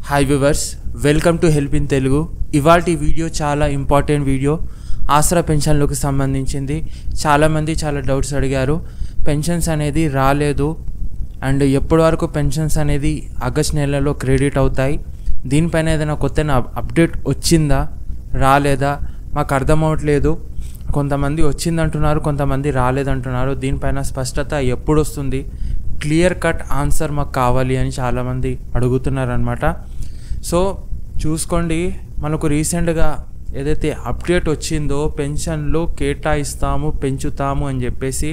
Hi viewers, welcome to help in Telugu. ఇవాల్టి video చాలా important video. ఆసరా పెన్షన్లకు సంబంధించింది. చాలామంది చాలా డౌట్స్ అడిగారు. పెన్షన్స్ అనేది రాలేదు అండ్ ఎప్పటి వరకు పెన్షన్స్ అనేది ఆగస్ట్ నెలలో క్రెడిట్ అవుతాయి, దీనిపైన ఏదైనా కొత్త అప్డేట్ వచ్చిందా రాలేదా మాకు అర్థం అవ్వట్లేదు. కొంతమంది వచ్చిందంటున్నారు, కొంతమంది రాలేదంటున్నారు. దీనిపైన స్పష్టత ఎప్పుడు వస్తుంది, క్లియర్ కట్ ఆన్సర్ మాకు కావాలి అని చాలామంది అడుగుతున్నారనమాట. సో చూసుకోండి, మనకు రీసెంట్గా ఏదైతే అప్డేట్ వచ్చిందో పెన్షన్లు కేటాయిస్తాము పెంచుతాము అని చెప్పేసి,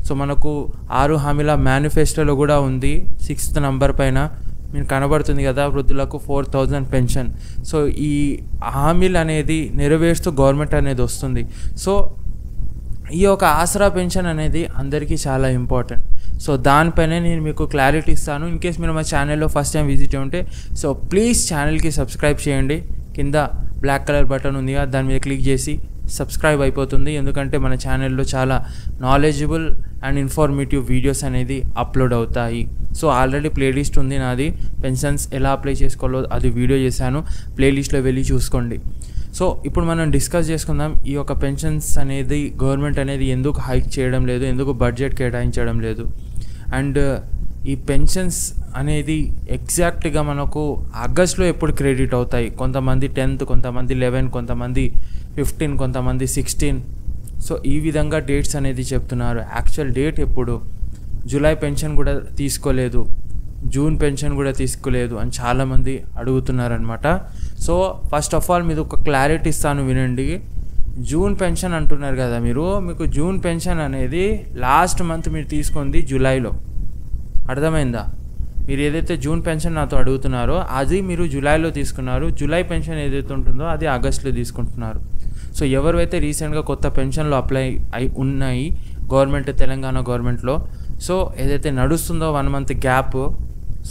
సో మనకు 6 హామీల మేనిఫెస్టోలో కూడా ఉంది. 6th నంబర్ పైన మీకు కనబడుతుంది కదా, వృద్ధులకు 4000 పెన్షన్. సో ఈ హామీలు అనేది నెరవేరుస్తూ గవర్నమెంట్ అనేది వస్తుంది. సో ఈ యొక్క ఆసరా పెన్షన్ అనేది అందరికీ చాలా ఇంపార్టెంట్. సో దానిపైనే నేను మీకు క్లారిటీ ఇస్తాను. ఇన్ కేస్ మీరు మా ఛానల్లో ఫస్ట్ టైం విజిట్ ఉంటే సో ప్లీజ్ ఛానల్కి సబ్స్క్రైబ్ చేయండి. కింద బ్లాక్ కలర్ బటన్ ఉంది కదా, దాని మీద క్లిక్ చేసి సబ్స్క్రైబ్ అయిపోతుంది. ఎందుకంటే మన ఛానల్లో చాలా నాలెడ్జబుల్ అండ్ ఇన్ఫర్మేటివ్ వీడియోస్ అనేది అప్లోడ్ అవుతాయి. సో ఆల్రెడీ ప్లేలిస్ట్ ఉంది నాది, పెన్షన్స్ ఎలా అప్లై చేసుకోవాలో అది వీడియో చేశాను, ప్లేలిస్ట్లో వెళ్ళి చూసుకోండి. సో ఇప్పుడు మనం డిస్కస్ చేసుకుందాం, ఈ యొక్క పెన్షన్స్ అనేది గవర్నమెంట్ అనేది ఎందుకు హైక్ చేయడం లేదు, ఎందుకు బడ్జెట్ కేటాయించడం లేదు. అండ్ ఈ పెన్షన్స్ అనేది ఎగ్జాక్ట్గా మనకు ఆగస్ట్లో ఎప్పుడు క్రెడిట్ అవుతాయి. కొంతమంది 10th, కొంతమంది 11, కొంతమంది 15, కొంతమంది 16. సో ఈ విధంగా డేట్స్ అనేది చెప్తున్నారు. యాక్చువల్ డేట్ ఎప్పుడు, జూలై పెన్షన్ కూడా తీసుకోలేదు, జూన్ పెన్షన్ కూడా తీసుకోలేదు అని చాలామంది అడుగుతున్నారనమాట. సో ఫస్ట్ ఆఫ్ ఆల్ మీరు ఒక క్లారిటీ ఇస్తాను వినండి. జూన్ పెన్షన్ అంటున్నారు కదా మీరు, మీకు జూన్ పెన్షన్ అనేది లాస్ట్ మంత్ మీరు తీసుకుంది జూలైలో, అర్థమైందా? మీరు ఏదైతే జూన్ పెన్షన్ నాతో అడుగుతున్నారో అది మీరు జూలైలో తీసుకున్నారు. జూలై పెన్షన్ ఏదైతే ఉంటుందో అది ఆగస్టులో తీసుకుంటున్నారు. సో ఎవరైతే రీసెంట్గా కొత్త పెన్షన్లు అప్లై అయి ఉన్నాయి గవర్నమెంట్, తెలంగాణ గవర్నమెంట్లో, సో ఏదైతే నడుస్తుందో 1 month గ్యాప్,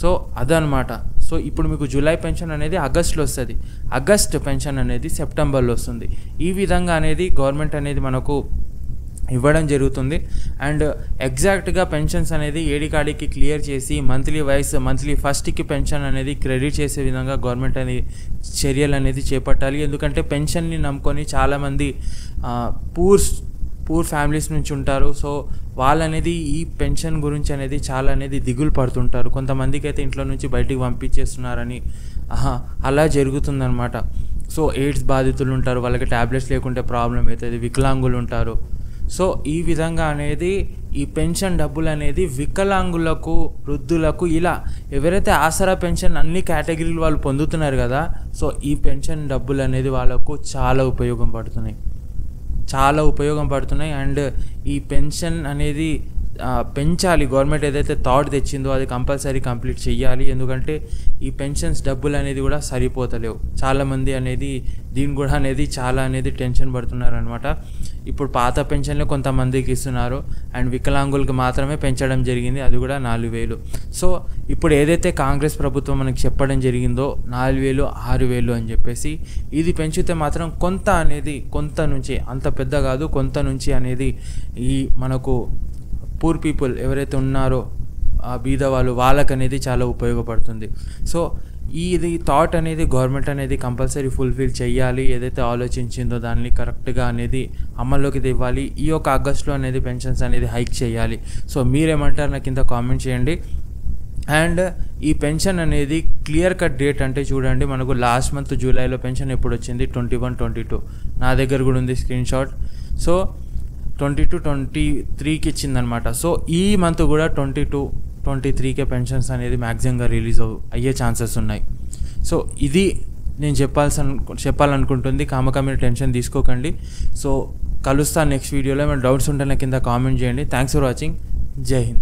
సో అదనమాట. సో ఇప్పుడు మీకు జూలై పెన్షన్ అనేది ఆగస్టులో వస్తుంది, ఆగస్ట్ పెన్షన్ అనేది సెప్టెంబర్లో వస్తుంది. ఈ విధంగా అనేది గవర్నమెంట్ అనేది మనకు ఇవ్వడం జరుగుతుంది. అండ్ ఎగ్జాక్ట్గా పెన్షన్స్ అనేది ఏడికాడికి క్లియర్ చేసి మంత్లీ ఫస్ట్కి పెన్షన్ అనేది క్రెడిట్ చేసే విధంగా గవర్నమెంట్ అనేది చర్యలు అనేది చేపట్టాలి. ఎందుకంటే పెన్షన్ని నమ్ముకొని చాలామంది పూర్ ఫ్యామిలీస్ నుంచి ఉంటారు. సో వాళ్ళనేది ఈ పెన్షన్ గురించి అనేది చాలా అనేది దిగులు పడుతుంటారు. కొంతమందికి అయితే ఇంట్లో నుంచి బయటికి పంపించేస్తున్నారని అలా జరుగుతుందన్నమాట. సో ఎయిడ్స్ బాధితులు ఉంటారు, వాళ్ళకి ట్యాబ్లెట్స్ లేకుంటే ప్రాబ్లం అవుతుంది, వికలాంగులు ఉంటారు. సో ఈ విధంగా అనేది ఈ పెన్షన్ డబ్బులు అనేది వికలాంగులకు, వృద్ధులకు, ఇలా ఎవరైతే ఆసరా పెన్షన్ అన్ని కేటగిరీలు వాళ్ళు పొందుతున్నారు కదా, సో ఈ పెన్షన్ డబ్బులు అనేది వాళ్ళకు చాలా ఉపయోగం పడుతున్నాయి. అండ్ ఈ పెన్షన్ అనేది పెంచాలి. గవర్నమెంట్ ఏదైతే థాట్ తెచ్చిందో అది కంపల్సరీ కంప్లీట్ చేయాలి. ఎందుకంటే ఈ పెన్షన్స్ డబ్బులు అనేది కూడా సరిపోతలేవు. చాలామంది అనేది దీని కూడా అనేది చాలా అనేది టెన్షన్ పడుతున్నారు అనమాట. ఇప్పుడు పాత పెన్షన్లు కొంతమందికి ఇస్తున్నారు అండ్ వికలాంగులకు మాత్రమే పెంచడం జరిగింది, అది కూడా 4000. సో ఇప్పుడు ఏదైతే కాంగ్రెస్ ప్రభుత్వం మనకి చెప్పడం జరిగిందో 4000, 6000 అని చెప్పేసి, ఇది పెంచితే మాత్రం కొంత నుంచి, అంత పెద్ద కాదు, కొంత నుంచి అనేది ఈ మనకు పూర్ పీపుల్ ఎవరైతే ఉన్నారో ఆ బీద వాళ్ళకనేది చాలా ఉపయోగపడుతుంది. సో ఇది థాట్ అనేది గవర్నమెంట్ అనేది కంపల్సరీ ఫుల్ఫిల్ చేయాలి. ఏదైతే ఆలోచించిందో దాన్ని కరెక్ట్గా అనేది అమల్లోకి తేవాలి. ఈ యొక్క ఆగస్టులో అనేది పెన్షన్స్ అనేది హైక్ చేయాలి. సో మీరేమంటారు నాకు కింద కామెంట్ చేయండి. అండ్ ఈ పెన్షన్ అనేది క్లియర్ కట్ డేట్ అంటే చూడండి, మనకు లాస్ట్ మంత్ జూలైలో పెన్షన్ ఎప్పుడు వచ్చింది, 21, 22. నా దగ్గర కూడా ఉంది స్క్రీన్ షాట్. సో 22, 23కి ఇచ్చిందనమాట. సో ఈ మంత్ కూడా 22, 23కే పెన్షన్స్ అనేది మ్యాక్సిమంగా రిలీజ్ అయ్యే ఛాన్సెస్ ఉన్నాయి. సో ఇది నేను చెప్పాలనుకుంటుంది. మీరు టెన్షన్ తీసుకోకండి. సో కలుస్తాను నెక్స్ట్ వీడియోలో. ఏమైనా డౌట్స్ ఉంటే నా కింద కామెంట్ చేయండి. Thanks for watching. జై హింద్.